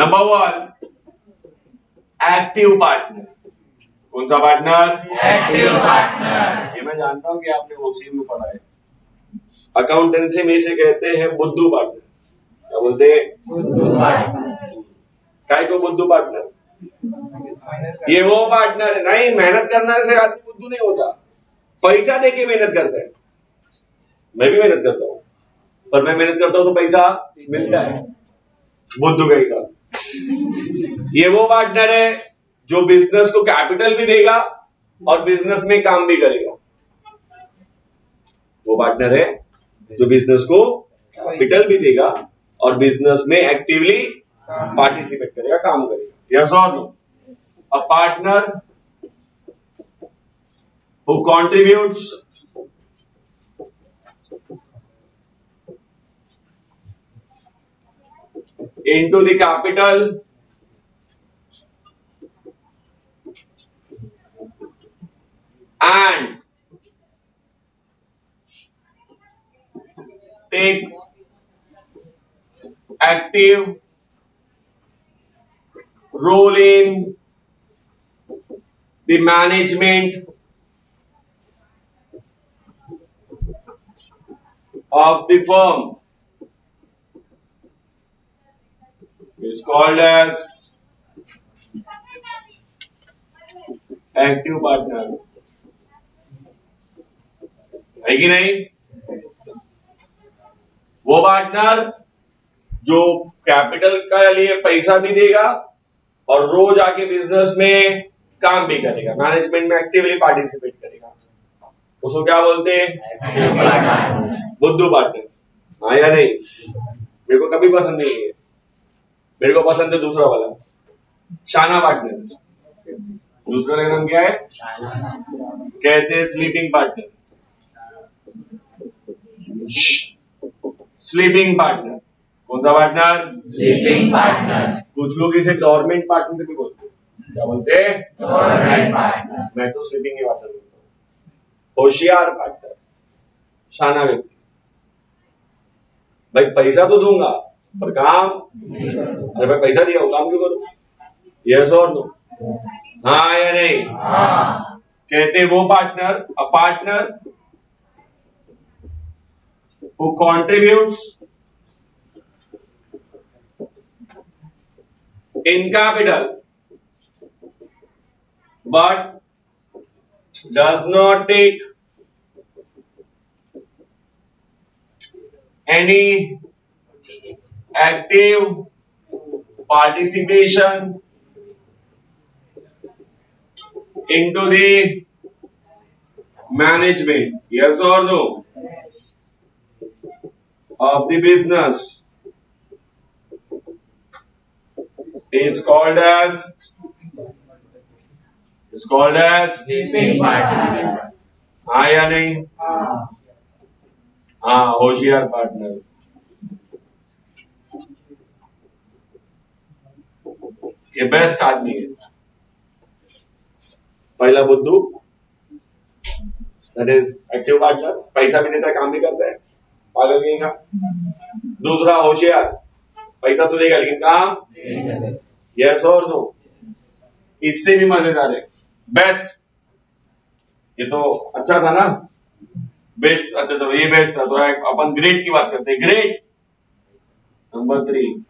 Number 1 active partner. कौन सा partner? Active partner. ये मैं जानता हूं कि आपने ओसी में पढ़ा है। अकाउंटेंसी में इसे कहते हैं बुद्धू पार्टनर। क्या बोलते हैं? बुद्धू पार्टनर। काय को बुद्धू पार्टनर? ये वो पार्टनर है, नहीं मेहनत करने से आदमी बुद्धू नहीं होता, पैसा देके मेहनत करता है। मैं भी मेहनत करता हूं, पर मैं मेहनत करता हूं तो पैसा मिलता है। बुद्धू कहीं का। ये वो पार्टनर है जो बिजनेस को कैपिटल भी देगा और बिजनेस में काम भी करेगा। वो पार्टनर है जो बिजनेस को कैपिटल भी देगा और बिजनेस में एक्टिवली पार्टिसिपेट करेगा, काम करेगा। यस और no? A partner who contributes into the capital and takes active role in the management of the firm is called as active partner। है कि नहीं? वो पार्टनर जो कैपिटल का लिए पैसा भी देगा और रोज आके बिजनेस में काम भी करेगा, मैनेजमेंट में एक्टिवली पार्टिसिपेट करेगा, उसको क्या बोलते हैं? बुद्धू पार्टनर। हाँ या नहीं? मेरे को कभी पसंद नहीं है, मेरे को पसंद है दूसरा वाला शाना पार्टनर। दूसरा का नाम क्या है? कहते हैं स्लीपिंग पार्टनर। Sleeping partner. कौन सा पार्टनर? Sleeping partner. कुछ लोग इसे डोरमेंट पार्टनर भी बोलते हैं। क्या बोलते हैं? Dormant partner. मैं तो स्लीपिंग ही पार्टनर बोलता हूँ। होशियार पार्टनर, शाना व्यक्ति। भाई पैसा तो दूंगा पर काम, अरे भाई पैसा दिया हूं काम क्यों करूं? यस और नो? हाँ या नहीं? कहते वो partner, a partner who contributes in capital but does not take any active participation into the management, yes or no, of the business is called as sleeping partner. हाँ या नहीं? हाँ, होशियार पार्टनर। ये बेस्ट आदमी है। पहला बुद्धू, दैट इज एक्टिव पार्टनर, पैसा भी देता है काम भी करता है, पागल नहीं का। दूसरा होशियार, पैसा तो देगा लेकिन काम, यस और नो? इससे भी मजेदार है बेस्ट। ये तो अच्छा था ना, बेस्ट। अच्छा तो ये बेस्ट था, तो अपन ग्रेट की बात करते हैं। ग्रेट नंबर 3,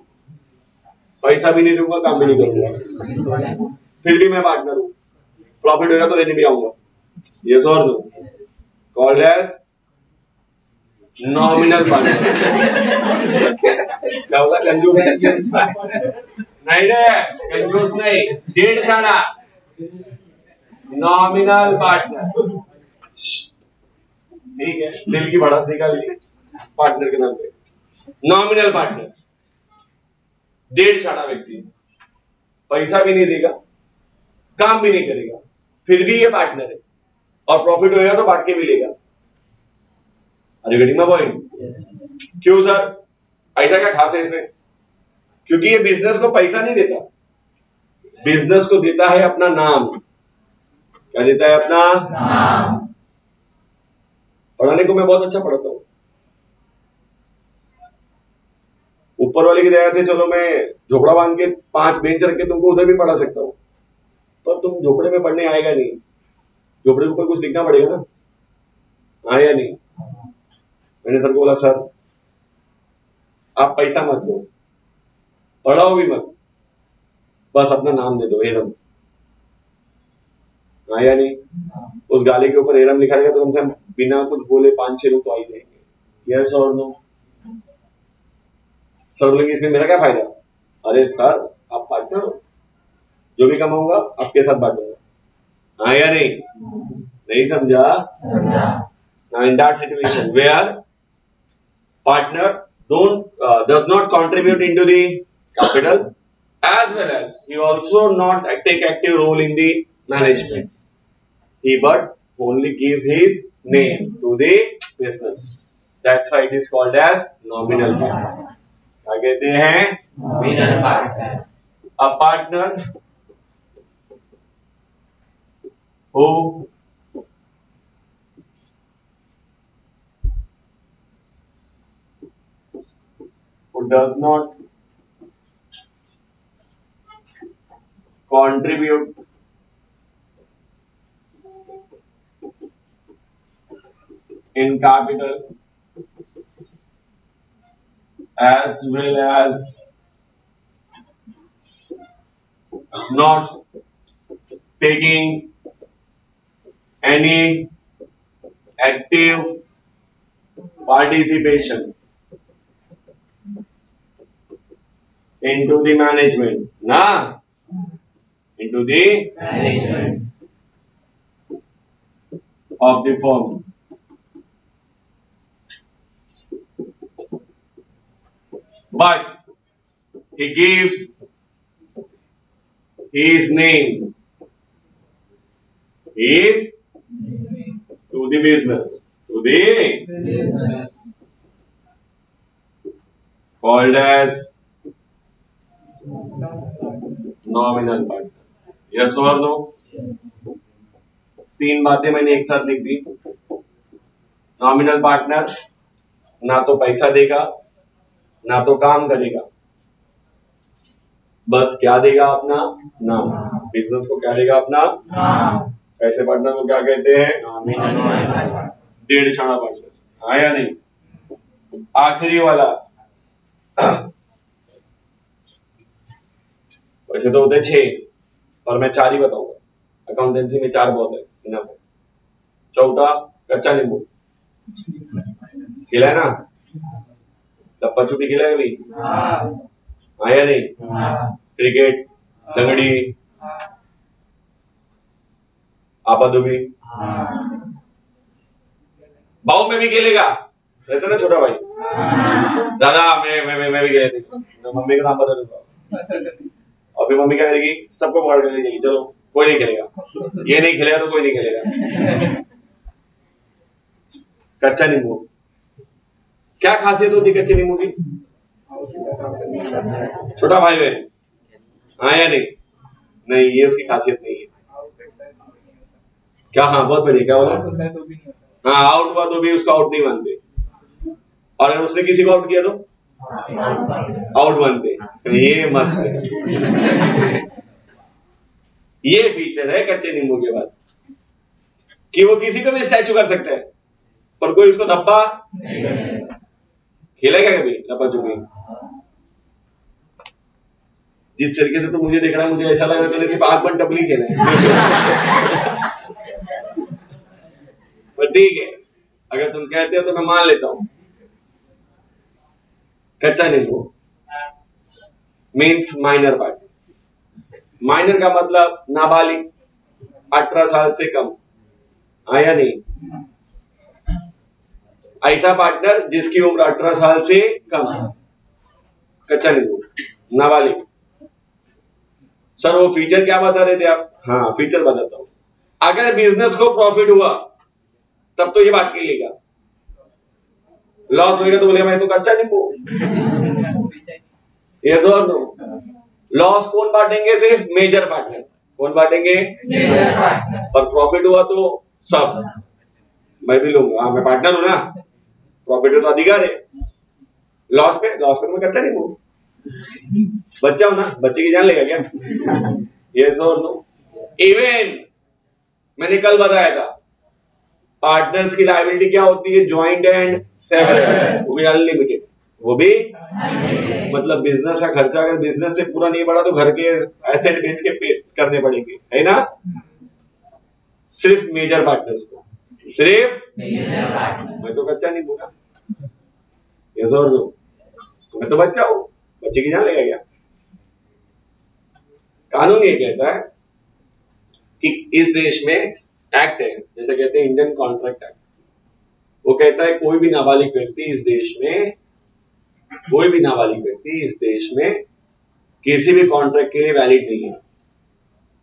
पैसा भी नहीं दूंगा काम भी नहीं करूंगा, फिर भी मैं पार्टनर हूं, प्रॉफिट होगा तो लेने भी आऊंगा, यस और no? Called as nominal partner. क्या होगा? कंजूस नहीं रे, कंजूस नहीं, डेढ़ साला नॉमिनल पार्टनर। ठीक है, दिल की बढ़त निकालिए पार्टनर के नाम पे। नॉमिनल पार्टनर, डेढ़ साला व्यक्ति, पैसा भी नहीं देगा, काम भी नहीं करेगा, फिर भी ये पार्टनर है और प्रॉफिट होगा तो बांट के भी लेगा। Are you getting my point? क्यों सर, ऐसा क्या खास है इसमें? क्योंकि ये बिजनेस को पैसा नहीं देता, बिजनेस को देता है अपना नाम। क्या देता है? अपना नाम। पढ़ाने को मैं बहुत अच्छा पढ़ाता हूं, वो ऊपर वाले की दया से चलो मैं झोपड़ा बांध के 5 बेंच रख के तुमको उधर भी पढ़ा सकता हूँ, पर तुम झोपड़े में पढ़ने आएगा नहीं, झोपड़े के ऊपर कुछ लिखना पड़ेगा ना, आया नहीं। मैंने सर को बोला सर आप पैसा मत दो, पढ़ाओ भी मत, बस अपना नाम दे दो एरम, आया नहीं। उस गाले के ऊपर एरम लिखा रहेगा तो कम से कम बिना कुछ बोले 5-6 लोग तो आ ही जाएंगे, यस और नो। सर बोलेंगे इसमें मेरा क्या फायदा, अरे सर आप पार्टनर हो, जो भी कमाऊंगा आपके साथ बांटूंगा, हाँ या नहीं, नहीं समझा। Now in that situation where partner does not contribute into the capital as well as he also not take active role in the management, he but only gives his name to the business, that's why it is called as nominal partner। क्या कहते हैं, nominal partner। a partner who does not contribute in capital as well as not taking any active participation into the management, na, into the management of the firm, but he gives his name to the business, to the called as nominal partner, yes or no। तीन बातें मैंने एक साथ लिख दी। Nominal partner ना तो पैसा देगा ना तो काम करेगा, बस क्या देगा, अपना नाम। बिजनेस को क्या देगा, अपना नाम। ऐसे पार्टनर को क्या कहते हैं, डेढ़ छाना पार्टनर, आया नहीं। आखिरी वाला वैसे तो होते 6 पर मैं 4 ही बताऊंगा, अकाउंटेंसी में 4 बहुत है, इनफ है। चौथा कच्चा नींबू खिलाए ना, लप्पा छुपी खिलाए भी, आया नहीं। क्रिकेट, लंगड़ी, आपादुबी, बाऊ में भी खेलेगा, रहता ना छोटा भाई, दादा मैं भी खेले थे, मम्मी का नाम बता दूंगा, और फिर मम्मी क्या करेगी, सबको पकड़ कर ले जाएगी, चलो कोई नहीं खेलेगा, ये नहीं खेलेगा तो कोई नहीं खेलेगा। कच्चा नींबू, क्या खासियत होती कच्चे नींबू की, छोटा भाई बहन, हाँ या नहीं, नहीं ये उसकी खासियत नहीं है। क्या, हाँ बहुत बढ़िया, क्या बोला, हाँ आउट हुआ तो भी उसको आउट नहीं मानते, और अगर उसने किसी को आउट किया तो आउट मानते, ये मस्त है। ये फीचर है कच्चे नींबू के बाद कि वो किसी को भी स्टैचू कर सकता है, पर कोई उसको धब्बा खेलेगा कभी लपा छुपी। जिस तरीके से तो मुझे देख रहा है, मुझे ऐसा लग रहा है तूने सिर्फ आग बन टपली खेला है। पर ठीक है, अगर तुम कहते हो तो मैं मान लेता हूं। कच्चा नींबू मीन्स माइनर पार्टनर। माइनर का मतलब नाबालिग, 18 साल से कम, आया नहीं। ऐसा पार्टनर जिसकी उम्र 18 साल से कम, कच्चा नींबू, नाबालिग। सर वो फीचर क्या बता रहे थे आप, हाँ फीचर बताता हूं। अगर बिजनेस को प्रॉफिट हुआ तब तो ये बात कहिएगा, लॉस होगा तो बोले भाई तो कच्चा नींबू, यस और नो। लॉस कौन बांटेंगे, सिर्फ मेजर पार्टनर। कौन बांटेंगे, मेजर पार्टनर। पर प्रॉफिट हुआ तो सब मैं भी लूंगा, हाँ मैं पार्टनर हूं ना, प्रॉफिट तो अधिकार है। लॉस पे तो मैं कच्चा नींबू। बच्चा हो ना, बच्चे की जान लेगा क्या? यस और नो? इवन मैंने कल बताया था पार्टनर्स की लायबिलिटी क्या होती है? ज्वाइंट एंड सेवरल, वो भी अनलिमिटेड, वो भी मतलब बिजनेस का खर्चा अगर बिजनेस से पूरा नहीं बढ़ा तो घर के एसेट बेच के पे करने पड़ेंगे, है ना? सिर्फ मेजर पार्टनर्स को, सिर्फ मैं तो कच्चा नहीं बोला। यस और नो? मैं तो बच्चा हूं, बच्चे की जान लेगा क्या? कानून ये कहता है कि इस देश में एक्ट है, जैसे कहते हैं इंडियन कॉन्ट्रैक्ट एक्ट, वो कहता है कोई भी नाबालिग व्यक्ति इस देश में, कोई भी नाबालिग व्यक्ति इस देश में किसी भी कॉन्ट्रैक्ट के लिए वैलिड नहीं है।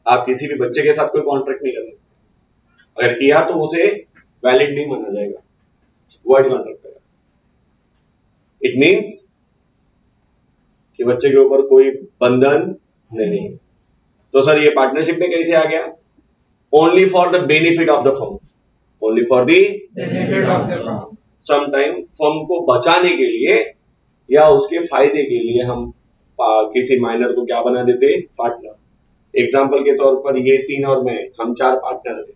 आप किसी भी बच्चे के साथ कोई कॉन्ट्रैक्ट नहीं कर सकते, अगर किया तो उसे वैलिड नहीं माना जाएगा, वॉइड कॉन्ट्रैक्ट है। इट मीन्स कि बच्चे के ऊपर कोई बंधन नहीं है। तो सर ये पार्टनरशिप में कैसे आ गया? Only for the benefit of the firm, only for the Benefit of the firm. Sometime firm को बचाने के लिए या उसके फायदे के लिए हम किसी माइनर को क्या बना देते? पार्टनर। एग्जाम्पल के तौर पर ये 3 और मैं, हम 4 पार्टनर थे,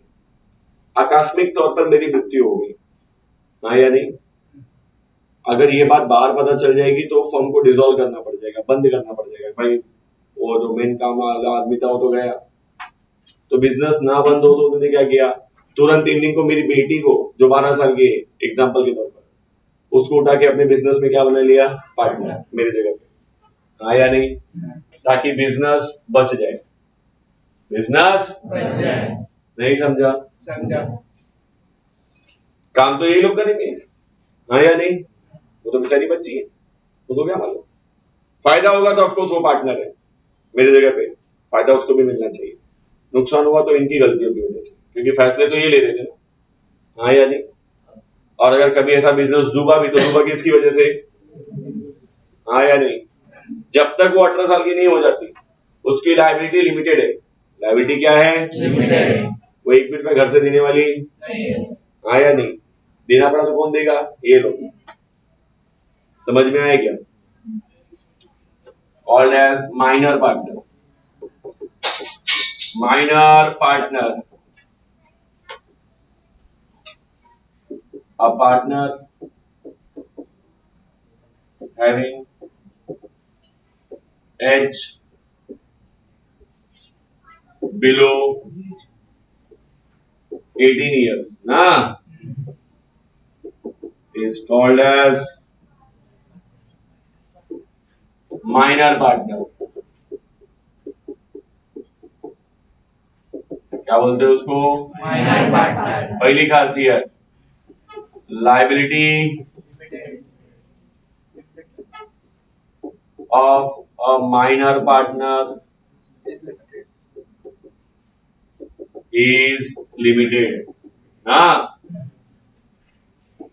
आकस्मिक तौर पर मेरी मृत्यु हो गई, हाँ या नहीं? अगर ये बात बाहर पता चल जाएगी तो फर्म को डिसॉल्व करना पड़ जाएगा, बंद करना पड़ जाएगा। भाई वो जो मेन काम वाला आदमी था वो तो गया, तो बिजनेस ना बंद हो तो उन्होंने क्या किया? तुरंत इवनिंग को मेरी बेटी को जो 12 साल की है, एग्जाम्पल के तौर पर, उसको उठा के अपने बिजनेस में क्या बना लिया? पार्टनर, मेरी जगह पे, हाँ या नहीं? ताकि बिजनेस बच जाए, बिजनेस नहीं समझा? समझा। काम तो यही लोग करेंगे, हाँ या नहीं? वो तो बेचारी बच्ची है, उसको क्या मालूम? फायदा होगा तो ऑफकोर्स वो पार्टनर है मेरी जगह पे, फायदा उसको भी मिलना चाहिए। नुकसान हुआ तो इनकी गलतियों की वजह से, क्योंकि फैसले तो ये ले रहे थे ना, हाँ या नहीं? और अगर कभी ऐसा बिजनेस डूबा भी तो डूबा किसकी वजह से? हाँ या नहीं? जब तक वो 18 साल की नहीं हो जाती उसकी लायबिलिटी लिमिटेड है। लायबिलिटी क्या है? Limited. वो 1 मिनट में घर से देने वाली, नहीं है। हाँ या नहीं? देना पड़ा तो कौन देगा? ये लोग। समझ में आया क्या? Called as minor partner, minor partner, a partner having age below 18 years na is called as minor partner। क्या बोलते हैं उसको? Minor partner. पहली खासियत, liability of a minor partner is limited, ना?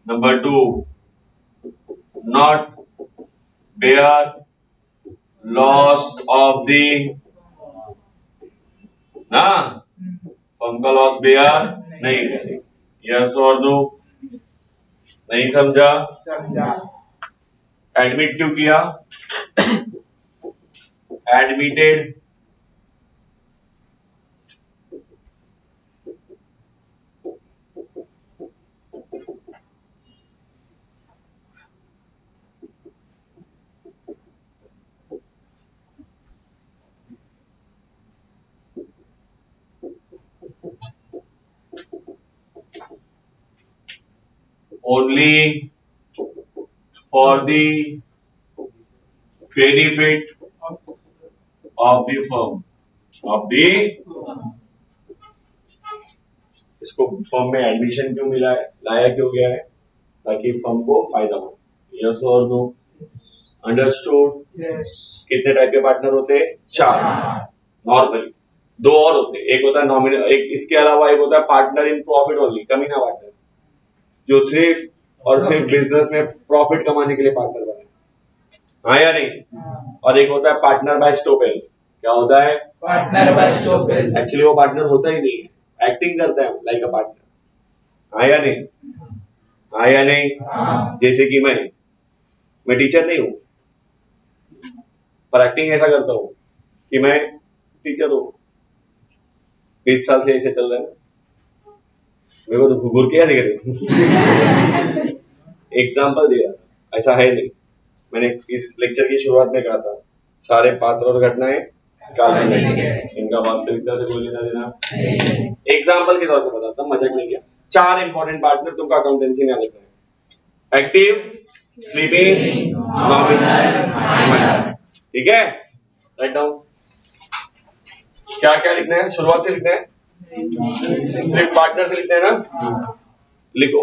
Number 2, not bear loss of the, ना? Firm का loss bear नहीं करेगी। यस और नो? नहीं समझा? समझा। एडमिट क्यों किया? Admitted only for the benefit of the firm, of the, इसको फर्म में एडमिशन क्यों मिला है, लाया क्यों गया है? ताकि फर्म को फायदा हो। यस और नो? अंडरस्टूड? Yes. कितने टाइप के पार्टनर होते हैं? 4 नॉर्मली। 2 और होते हैं, एक होता है नॉमिनल, एक इसके अलावा एक होता है पार्टनर इन प्रॉफिट ओनली, कमीना पार्टनर, जो सिर्फ और सिर्फ बिजनेस में प्रॉफिट कमाने के लिए पार्टनर बने, हाँ या नहीं? और एक होता है पार्टनर बाय स्टोपेल। क्या होता है? Partner by Stopel. एक्चुअली वो पार्टनर होता ही नहीं है, एक्टिंग करता है लाइक अ पार्टनर, हाँ या नहीं? हाँ या नहीं? हाँ। जैसे कि मैं टीचर नहीं हूं, पर एक्टिंग ऐसा करता हूँ कि मैं टीचर हूँ, 20 साल से ऐसे चल रहा है, मेरे को तो घुर के दिख रहे। एग्जाम्पल दिया, ऐसा है नहीं। मैंने इस लेक्चर की शुरुआत में कहा था, सारे पात्र और घटनाएं काल्पनिक है, इनका वास्तविकता से कोई लेना देना। एग्जाम्पल के तौर पर बताता हूँ, मजाक नहीं किया। 4 इंपॉर्टेंट पार्टनर तुमको अकाउंटेंसी में याद रखना है, एक्टिव, स्लीपिंग, नॉमिनल। ठीक है, राइट डाउन। क्या क्या लिखना है, शुरुआत से लिखना है, सिर्फ पार्टनर से लिखना है ना, लिखो।